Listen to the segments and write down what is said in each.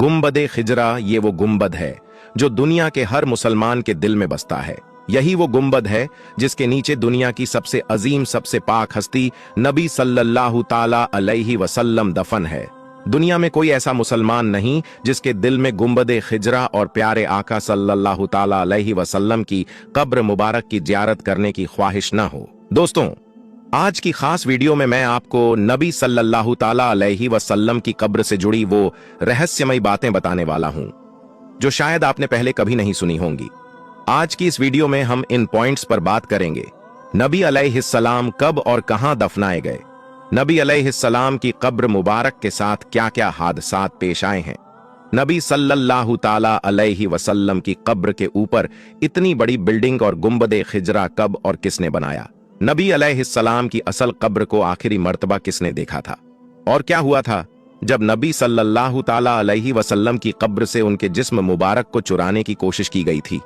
गुम्बद खिजरा, ये वो गुम्बद है जो दुनिया के हर मुसलमान के दिल में बसता है। यही वो गुम्बद है जिसके नीचे दुनिया की सबसे अजीम, सबसे पाक हस्ती नबी सल्लल्लाहु ताला अलैहि वसल्लम दफन है। दुनिया में कोई ऐसा मुसलमान नहीं जिसके दिल में गुम्बद खिजरा और प्यारे आका सल्लल्लाहु ताला अलैहि वसल्लम की कब्र मुबारक की जियारत करने की ख्वाहिश न हो। दोस्तों, आज की खास वीडियो में मैं आपको नबी सल्लल्लाहु ताला अलैहि वसल्लम की कब्र से जुड़ी वो रहस्यमयी बातें बताने वाला हूं जो शायद आपने पहले कभी नहीं सुनी होंगी। आज की इस वीडियो में हम इन पॉइंट्स पर बात करेंगे। नबी अलैहिस्सलाम कब और कहां दफनाए गए, नबी अलैहिस्सलाम की कब्र मुबारक के साथ क्या क्या हादसात पेश आए हैं, नबी सल्लल्लाहु ताला अलैहि वसल्लम की कब्र के ऊपर इतनी बड़ी बिल्डिंग और गुम्बद खिजरा कब और किसने बनाया, नबी अलैहिस्सलाम की असल कब्र को आखिरी मर्तबा किसने देखा था, और क्या हुआ था जब नबी सल्लल्लाहु ताला अलैहि वसल्लम की कब्र से उनके जिस्म मुबारक को चुराने की कोशिश की गई थी।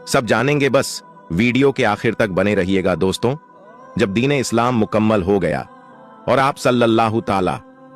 सब जानेंगे, बस वीडियो के आखिर तक बने रहिएगा। दोस्तों, जब दीन इस्लाम मुकम्मल हो गया और आप सल्लल्लाहु ताला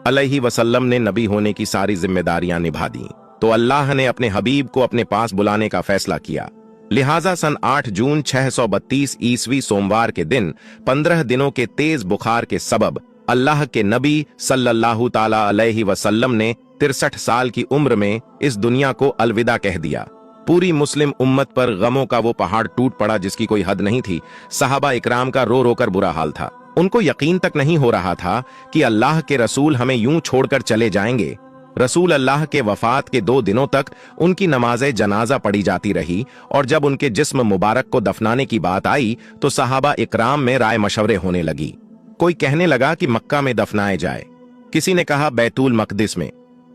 अलैहि वसल्लम ने नबी होने की सारी जिम्मेदारियां निभा दी, तो अल्लाह ने अपने हबीब को अपने पास बुलाने का फैसला किया। लिहाजा सन 8 जून 632 ईस्वी सोमवार के दिन 15 दिनों के तेज बुखार के सबब अल्लाह के नबी सल्लल्लाहु ताला अलैहि वसल्लम ने 63 साल की उम्र में इस दुनिया को अलविदा कह दिया। पूरी मुस्लिम उम्मत पर गमों का वो पहाड़ टूट पड़ा जिसकी कोई हद नहीं थी। सहाबा इकराम का रो रो कर बुरा हाल था। उनको यकीन तक नहीं हो रहा था कि अल्लाह के रसूल हमें यूं छोड़कर चले जाएंगे। रसूल अल्लाह के वफात के 2 दिनों तक उनकी नमाज़े जनाजा पढ़ी जाती रही, और जब उनके जिस्म मुबारक को दफनाने की बात आई तो सहाबा इकराम में राय मशवरे होने लगी। कोई कहने लगा कि मक्का में दफनाए जाए, किसी ने कहा बैतुल मकदिस में,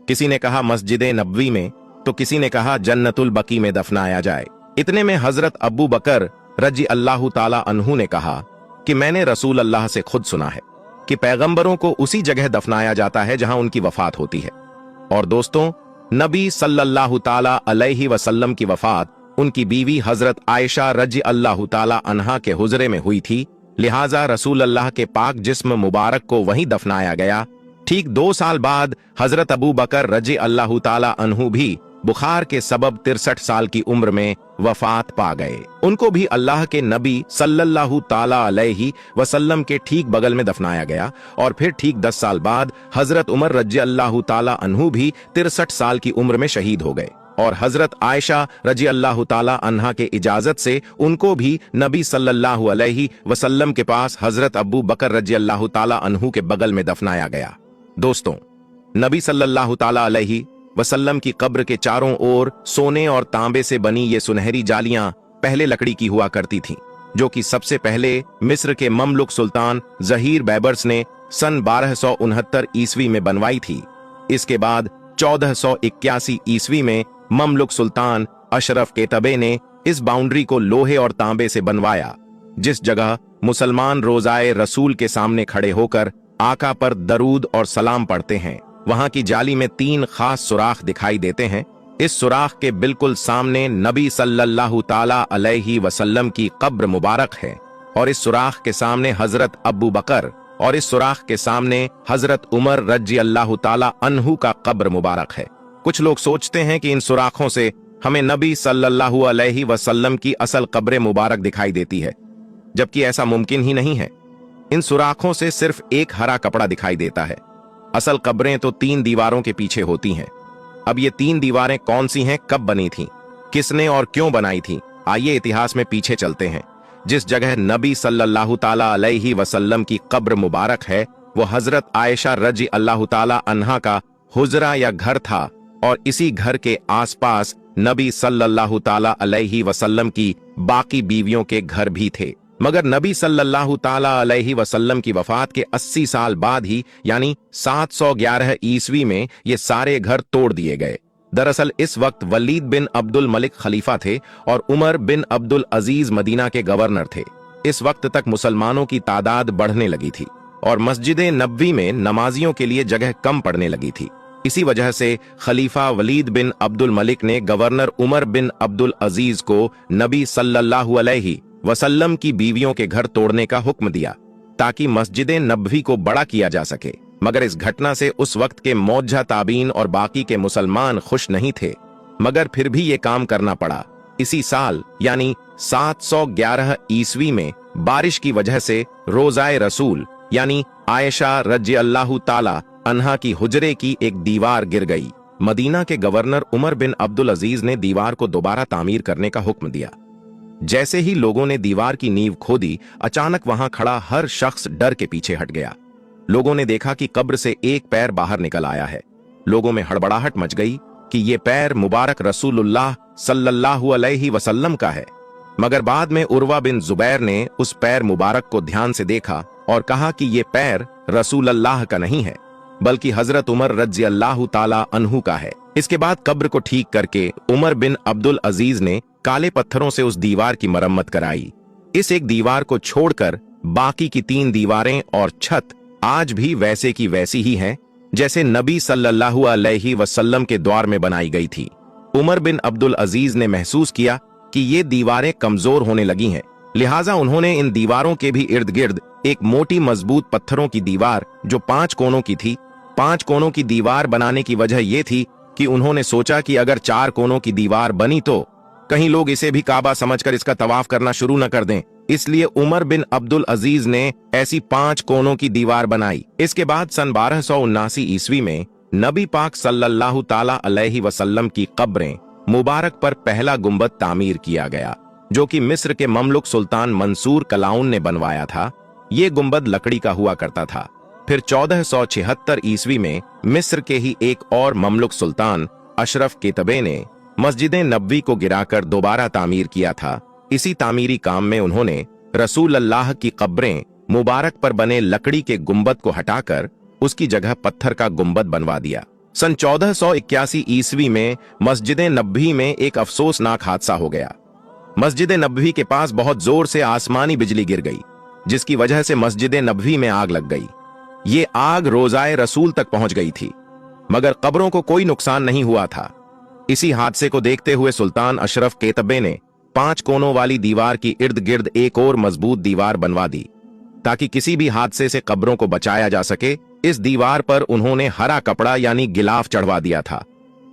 किसी ने कहा मस्जिद नबवी में, तो किसी ने कहा जन्नतुल बकी में दफनाया जाए। इतने में हजरत अबू बकर रजी अल्लाह ताला अन्हु ने कहा कि मैंने रसूल अल्लाह से खुद सुना है कि पैगंबरों को उसी जगह दफनाया जाता है जहां उनकी वफात होती है। और दोस्तों, नबी सल्लल्लाहु ताला अलैहि वसल्लम की वफात उनकी बीवी हजरत आयशा रजी अल्लाह ताला अन्हा के हुजरे में हुई थी। लिहाजा रसूल अल्लाह के पाक जिस्म मुबारक को वहीं दफनाया गया। ठीक 2 साल बाद हजरत अबू बकर रजी अल्लाह ताला अन्हु भी बुखार के सबब 63 साल की उम्र में वफात पा गए। उनको भी अल्लाह के नबी सल्लल्लाहु ताला अलैहि वसल्लम के ठीक बगल में दफनाया गया। और फिर ठीक 10 साल बाद हजरत उमर रजी अल्लाह ताला अन्हु भी 63 साल की उम्र में शहीद हो गए, और हजरत आयशा रजी अल्लाह ताला अन्हा के इजाजत से उनको भी नबी सल्लल्लाहु अलैहि वसल्लम के पास हजरत अबू बकर रजी अल्लाह ताला अन्हु के बगल में दफनाया गया। दोस्तों, नबी सल्लल्लाहु ताला अलैहि वसल्लम की कब्र के चारों ओर सोने और तांबे से बनी ये सुनहरी जालियां पहले लकड़ी की हुआ करती थीं, जो कि सबसे पहले मिस्र के ममलुक सुल्तान जहीर बैबर्स ने सन 1269 ईस्वी में बनवाई थी। इसके बाद 1481 ईस्वी में ममलुक सुल्तान अशरफ केतबे ने इस बाउंड्री को लोहे और तांबे से बनवाया। जिस जगह मुसलमान रोजाए रसूल के सामने खड़े होकर आका पर दरूद और सलाम पढ़ते हैं, वहां की जाली में 3 खास सुराख दिखाई देते हैं। इस सुराख के बिल्कुल सामने नबी सल्लल्लाहु ताला अलैहि वसल्लम की कब्र मुबारक है, और इस सुराख के सामने हजरत अबू बकर, और इस सुराख के सामने हजरत उमर रजी अल्लाह ताला अन्हु का कब्र मुबारक है। कुछ लोग सोचते हैं कि इन सुराखों से हमें नबी सल्लल्लाहु अलैहि वसल्लम की असल कब्र मुबारक दिखाई देती है, जबकि ऐसा मुमकिन ही नहीं है। इन सुराखों से सिर्फ एक हरा कपड़ा दिखाई देता है। असल कब्रें तो 3 दीवारों के पीछे होती हैं। अब ये 3 दीवारें कौन सी हैं, कब बनी थीं, किसने और क्यों बनाई थीं, आइए इतिहास में पीछे चलते हैं। जिस जगह नबी सल्लल्लाहु ताला अलैहि वसल्लम की कब्र मुबारक है, वो हजरत आयशा रजी अल्लाह ताला अन्हा का हुजरा या घर था, और इसी घर के आसपास नबी सल्लल्लाहु ताला अलैहि वसल्लम की बाकी बीवियों के घर भी थे। मगर नबी सल्लल्लाहु ताला अलैहि वसल्लम की वफात के 80 साल बाद ही, यानी 711 ईस्वी में ये सारे घर तोड़ दिए गए। दरअसल इस वक्त वलीद बिन अब्दुल मलिक खलीफा थे और उमर बिन अब्दुल अजीज मदीना के गवर्नर थे। इस वक्त तक मुसलमानों की तादाद बढ़ने लगी थी और मस्जिद नबवी में नमाजियों के लिए जगह कम पड़ने लगी थी। इसी वजह से खलीफा वलीद बिन अब्दुल मलिक ने गवर्नर उमर बिन अब्दुल अजीज को नबी सल्लल्लाहु अलैहि वसल्लम की बीवियों के घर तोड़ने का हुक्म दिया, ताकि मस्जिद नबवी को बड़ा किया जा सके। मगर इस घटना से उस वक्त के मौजूदा ताबीन और बाकी के मुसलमान खुश नहीं थे, मगर फिर भी ये काम करना पड़ा। इसी साल यानी 711 ईस्वी में बारिश की वजह से रोज़ाए रसूल यानी आयशा रज़ी अल्लाह ताला अन्हा की हुजरे की एक दीवार गिर गई। मदीना के गवर्नर उमर बिन अब्दुल अजीज ने दीवार को दोबारा तामीर करने का हुक्म दिया। जैसे ही लोगों ने दीवार की नींव खोदी, अचानक वहां खड़ा हर शख्स डर के पीछे हट गया। लोगों ने देखा कि कब्र से एक पैर बाहर निकल आया है। लोगों में हड़बड़ाहट मच गई कि ये पैर मुबारक रसूलुल्लाह सल्लल्लाहु अलैहि वसल्लम का है। मगर बाद में उर्वा बिन जुबैर ने उस पैर मुबारक को ध्यान से देखा और कहा कि ये पैर रसूलुल्लाह का नहीं है, बल्कि हजरत उमर रज़ी अल्लाह ताला अन्हु का है। इसके बाद कब्र को ठीक करके उमर बिन अब्दुल अजीज ने काले पत्थरों से उस दीवार की मरम्मत कराई। इस एक दीवार को छोड़कर बाकी की 3 दीवारें और छत आज भी वैसे की वैसी ही हैं, जैसे नबी सल्लल्लाहु अलैहि वसल्लम के दौर में बनाई गई थी। उमर बिन अब्दुल अजीज ने महसूस किया कि ये दीवारें कमजोर होने लगी हैं, लिहाजा उन्होंने इन दीवारों के भी इर्द गिर्द एक मोटी मजबूत पत्थरों की दीवार जो 5 कोनों की थी। 5 कोनों की दीवार बनाने की वजह यह थी कि उन्होंने सोचा कि अगर 4 कोनों की दीवार बनी तो कहीं लोग इसे भी काबा समझकर इसका तवाफ करना शुरू न कर दें। इसलिए उमर बिन अब्दुल अजीज ने ऐसी 5 कोनों की दीवार बनाई। इसके बाद सन 1279 ईस्वी में नबी पाक सल्लल्लाहु ताला अलैहि वसल्लम की कब्रें मुबारक पर पहला गुंबद तामीर किया गया, जो कि मिस्र के ममलुक सुल्तान मंसूर कलाउन ने बनवाया था। ये गुंबद लकड़ी का हुआ करता था। फिर 1476 ईस्वी में मिस्र के ही एक और ममलुक सुल्तान अशरफ केतबे ने मस्जिद नबवी को गिराकर दोबारा तामीर किया था। इसी तामीरी काम में उन्होंने रसूल अल्लाह की कब्रें मुबारक पर बने लकड़ी के गुंबद को हटाकर उसकी जगह पत्थर का गुंबद बनवा दिया। सन 1481 ईस्वी में मस्जिद नबवी में एक अफसोसनाक हादसा हो गया। मस्जिद नबवी के पास बहुत जोर से आसमानी बिजली गिर गई, जिसकी वजह से मस्जिद नबवी में आग लग गई। ये आग रोज़ाए रसूल तक पहुंच गई थी, मगर कब्रों को कोई नुकसान नहीं हुआ था। इसी हादसे को देखते हुए सुल्तान अशरफ केतबे ने 5 कोनों वाली दीवार की इर्द गिर्द एक और मजबूत दीवार बनवा दी, ताकि किसी भी हादसे से कब्रों को बचाया जा सके। इस दीवार पर उन्होंने हरा कपड़ा यानी गिलाफ चढ़वा दिया था।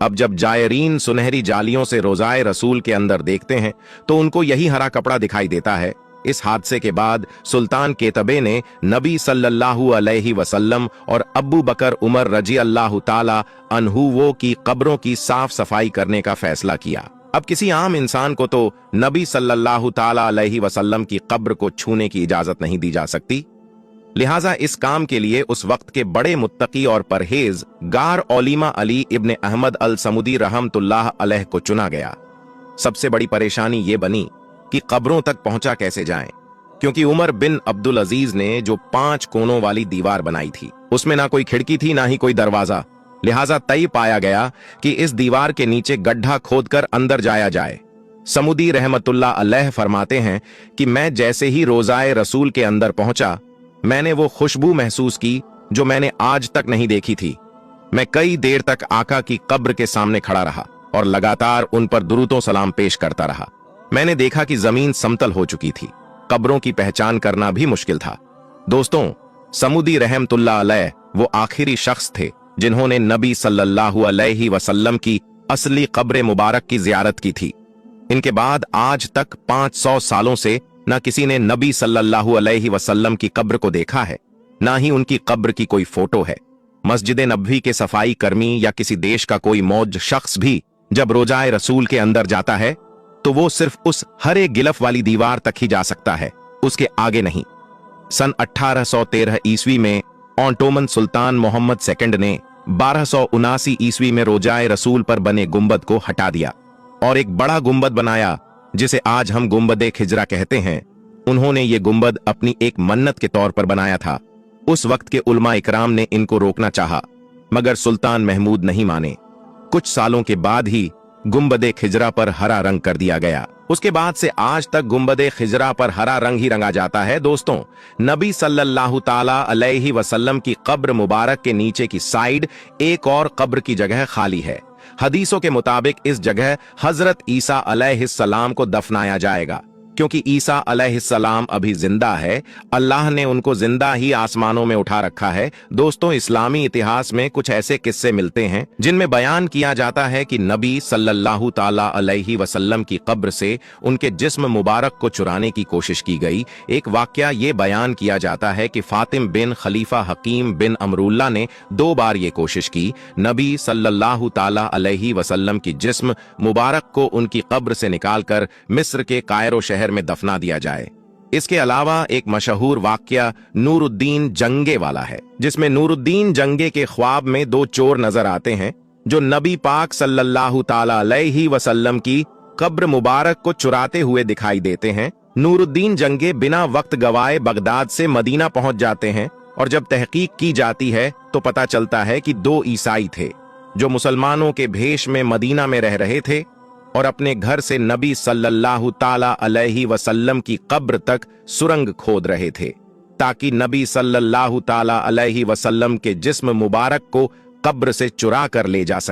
अब जब जायरीन सुनहरी जालियों से रोज़ाए रसूल के अंदर देखते हैं तो उनको यही हरा कपड़ा दिखाई देता है। इस हादसे के बाद सुल्तान केतबे ने नबी सल्लल्लाहु अलैहि वसल्लम और अब्बू बकर उमर रजी अल्लाह ताला अन्हुवो की कब्रों की साफ सफाई करने का फैसला किया। अब किसी आम इंसान को तो नबी सल्लल्लाहु ताला अलैहि वसल्लम की कब्र को छूने की इजाजत नहीं दी जा सकती, लिहाजा इस काम के लिए उस वक्त के बड़े मुत्तकी और परहेज गार औलीमा अली इब्ने अहमद अल समुदी रहमतुल्लाह अलैह को चुना गया। सबसे बड़ी परेशानी ये बनी कि कब्रों तक पहुंचा कैसे जाएं, क्योंकि उमर बिन अब्दुल अजीज ने जो 5 कोनों वाली दीवार बनाई थी उसमें ना कोई खिड़की थी ना ही कोई दरवाजा। लिहाजा तय पाया गया कि इस दीवार के नीचे गड्ढा खोदकर अंदर जाया जाए। समुदी रहमतुल्लाह अलैह फरमाते हैं कि मैं जैसे ही रोज़ाए रसूल के अंदर पहुंचा, मैंने वो खुशबू महसूस की जो मैंने आज तक नहीं देखी थी। मैं कई देर तक आका की कब्र के सामने खड़ा रहा और लगातार उन पर दुरूदो सलाम पेश करता रहा। मैंने देखा कि जमीन समतल हो चुकी थी, कब्रों की पहचान करना भी मुश्किल था। दोस्तों, समुदी रहमतुल्लाह अलैह वो आखिरी शख्स थे जिन्होंने नबी सल्लल्लाहु अलैहि वसल्लम की असली कब्र मुबारक की जियारत की थी। इनके बाद आज तक 500 सालों से न किसी ने नबी सल्लल्लाहु अलैहि वसल्लम की कब्र को देखा है, ना ही उनकी कब्र की कोई फोटो है। मस्जिद नबवी के सफाई कर्मी या किसी देश का कोई मौज शख्स भी जब रोज़ाए रसूल के अंदर जाता है तो वो सिर्फ उस हरे गिलफ वाली दीवार तक ही जा सकता है, उसके आगे नहीं। सन 1813 ईस्वी में ऑटोमन सुल्तान मोहम्मद II ने 1279 ईस्वी में रोज़ाए रसूल पर बने गुंबद को हटा दिया और एक बड़ा गुंबद बनाया जिसे आज हम गुंबद खिजरा कहते हैं। उन्होंने ये गुंबद अपनी एक मन्नत के तौर पर बनाया था। उस वक्त के उलमा इकराम ने इनको रोकना चाहा, मगर सुल्तान महमूद नहीं माने। कुछ सालों के बाद ही गुंबद खिजरा पर हरा रंग कर दिया गया। उसके बाद से आज तक गुंबद खिजरा पर हरा रंग ही रंगा जाता है। दोस्तों, नबी सल्लल्लाहु ताला अलैहि वसल्लम की कब्र मुबारक के नीचे की साइड एक और कब्र की जगह खाली है। हदीसों के मुताबिक इस जगह हजरत ईसा अलैहिस्सलाम को दफनाया जाएगा। क्योंकि ईसा अलैहिस्सलाम अभी जिंदा है, अल्लाह ने उनको जिंदा ही आसमानों में उठा रखा है। दोस्तों, इस्लामी इतिहास में कुछ ऐसे किस्से मिलते हैं जिनमें बयान किया जाता है कि नबी सल्लल्लाहु ताला अलैहि वसल्लम की कब्र से उनके जिस्म मुबारक को चुराने की कोशिश की गई। एक वाकया ये बयान किया जाता है कि फातिम बिन खलीफा हकीम बिन अमरुल्ला ने 2 बार ये कोशिश की नबी सल्लल्लाहु ताला अलैहि वसल्लम की जिस्म मुबारक को उनकी कब्र से निकालकर मिस्र के कायरो शहर में दफना दिया जाए। इसके अलावा एक मशहूर वाकया नूरुद्दीन जंगे वाला है, जिसमें नूरुद्दीन जंगे के ख्वाब में 2 चोर नजर आते हैं जो नबी पाक सल्लल्लाहु ताला अलैहि वसल्लम की कब्र मुबारक को चुराते हुए दिखाई देते हैं। नूरुद्दीन जंगे बिना वक्त गवाए बगदाद से मदीना पहुंच जाते हैं और जब तहकीक की जाती है तो पता चलता है कि 2 ईसाई थे जो मुसलमानों के भेष में मदीना में रह रहे थे और अपने घर से नबी सल्लल्लाहु ताला अलैहि वसल्लम की कब्र तक सुरंग खोद रहे थे ताकि नबी सल्लल्लाहु ताला अलैहि वसल्लम के जिस्म मुबारक को कब्र से चुरा कर ले जा सके।